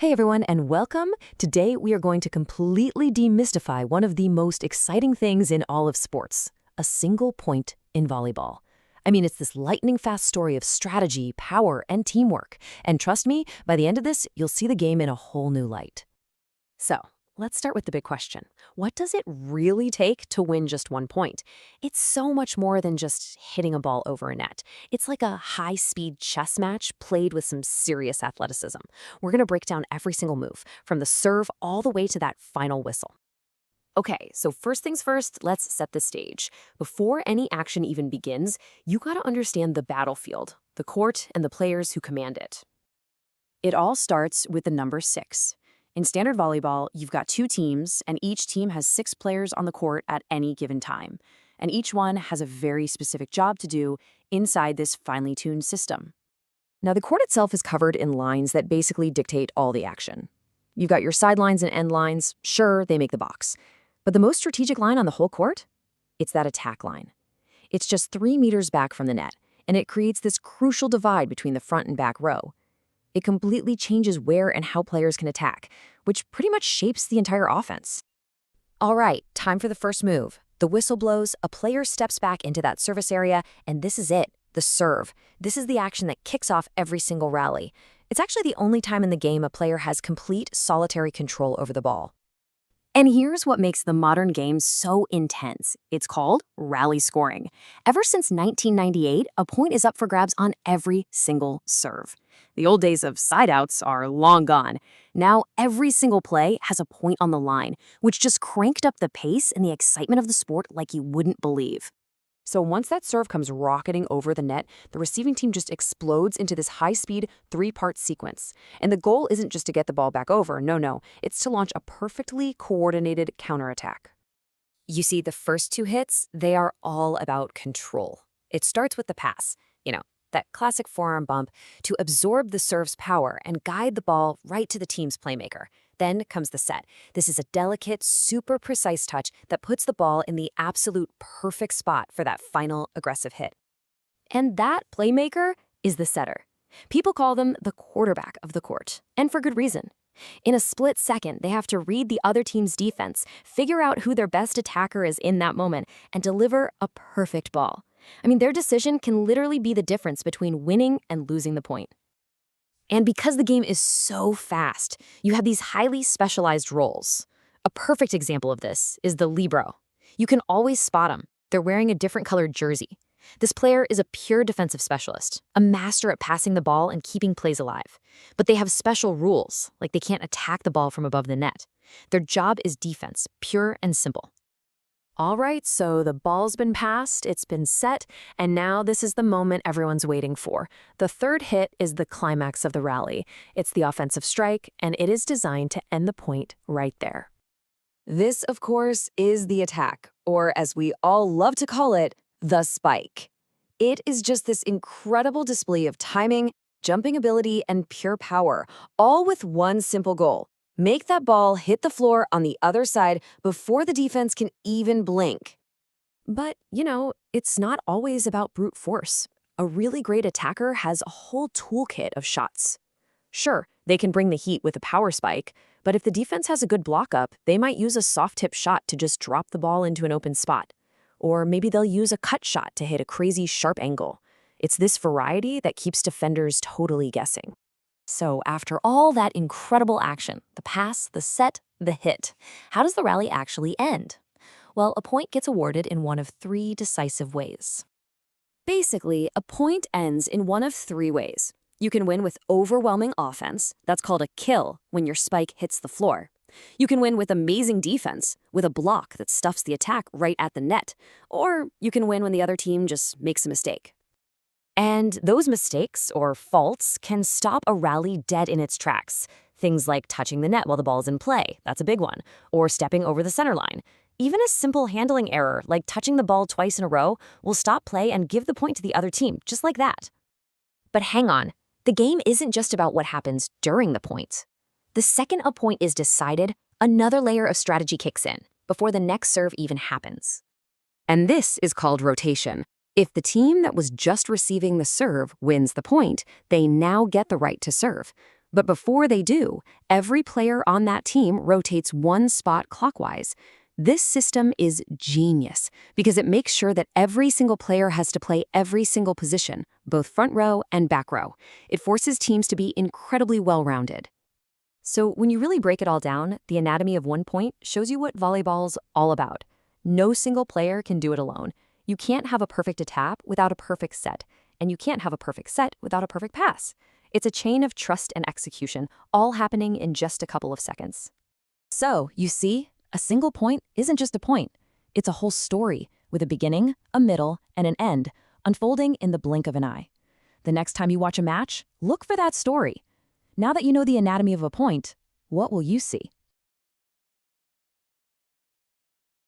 Hey everyone, and welcome. Today we are going to completely demystify one of the most exciting things in all of sports, a single point in volleyball. I mean, it's this lightning-fast story of strategy, power, and teamwork. And trust me, by the end of this, you'll see the game in a whole new light. So, let's start with the big question. What does it really take to win just 1 point? It's so much more than just hitting a ball over a net. It's like a high-speed chess match played with some serious athleticism. We're going to break down every single move, from the serve all the way to that final whistle. Okay, so first things first, let's set the stage. Before any action even begins, you gotta understand the battlefield, the court, and the players who command it. It all starts with the number 6. In standard volleyball, you've got 2 teams, and each team has 6 players on the court at any given time. And each one has a very specific job to do inside this finely tuned system. Now, the court itself is covered in lines that basically dictate all the action. You've got your sidelines and end lines. Sure, they make the box. But the most strategic line on the whole court? It's that attack line. It's just 3 meters back from the net, and it creates this crucial divide between the front and back row. It completely changes where and how players can attack, which pretty much shapes the entire offense. All right, time for the first move. The whistle blows, a player steps back into that service area, and this is it, the serve. This is the action that kicks off every single rally. It's actually the only time in the game a player has complete solitary control over the ball. And here's what makes the modern game so intense. It's called rally scoring. Ever since 1998, a point is up for grabs on every single serve. The old days of side-outs are long gone. Now, every single play has a point on the line, which just cranked up the pace and the excitement of the sport like you wouldn't believe. So once that serve comes rocketing over the net, the receiving team just explodes into this high-speed 3-part sequence. And the goal isn't just to get the ball back over, no, it's to launch a perfectly coordinated counterattack. You see, the first 2 hits, they are all about control. It starts with the pass, that classic forearm bump, to absorb the serve's power and guide the ball right to the team's playmaker. Then comes the set. This is a delicate, super precise touch that puts the ball in the absolute perfect spot for that final aggressive hit. And that playmaker is the setter. People call them the quarterback of the court, and for good reason. In a split second, they have to read the other team's defense, figure out who their best attacker is in that moment, and deliver a perfect ball. I mean, their decision can literally be the difference between winning and losing the point. And because the game is so fast, you have these highly specialized roles. A perfect example of this is the libero. You can always spot them. They're wearing a different colored jersey. This player is a pure defensive specialist, a master at passing the ball and keeping plays alive. But they have special rules, like they can't attack the ball from above the net. Their job is defense, pure and simple. All right, so the ball's been passed, it's been set, and now this is the moment everyone's waiting for. The third hit is the climax of the rally. It's the offensive strike, and it is designed to end the point right there. This, of course, is the attack, or as we all love to call it, the spike. It is just this incredible display of timing, jumping ability, and pure power, all with one simple goal. Make that ball hit the floor on the other side before the defense can even blink. But, it's not always about brute force. A really great attacker has a whole toolkit of shots. Sure, they can bring the heat with a power spike, but if the defense has a good block up, they might use a soft tip shot to just drop the ball into an open spot. Or maybe they'll use a cut shot to hit a crazy sharp angle. It's this variety that keeps defenders totally guessing. So after all that incredible action, the pass, the set, the hit, how does the rally actually end? Well, a point gets awarded in one of 3 decisive ways. Basically, a point ends in one of 3 ways. You can win with overwhelming offense, that's called a kill when your spike hits the floor. You can win with amazing defense, with a block that stuffs the attack right at the net. Or you can win when the other team just makes a mistake. And those mistakes, or faults, can stop a rally dead in its tracks. Things like touching the net while the ball's in play, that's a big one, or stepping over the center line. Even a simple handling error, like touching the ball twice in a row, will stop play and give the point to the other team, just like that. But hang on, the game isn't just about what happens during the point. The second a point is decided, another layer of strategy kicks in, before the next serve even happens. And this is called rotation. If the team that was just receiving the serve wins the point, they now get the right to serve. But before they do, every player on that team rotates one spot clockwise. This system is genius because it makes sure that every single player has to play every single position, both front row and back row. It forces teams to be incredibly well-rounded. So when you really break it all down, the anatomy of one point shows you what volleyball's all about. No single player can do it alone. You can't have a perfect attack without a perfect set, and you can't have a perfect set without a perfect pass. It's a chain of trust and execution, all happening in just a couple of seconds. So, you see, a single point isn't just a point. It's a whole story with a beginning, a middle, and an end, unfolding in the blink of an eye. The next time you watch a match, look for that story. Now that you know the anatomy of a point, what will you see?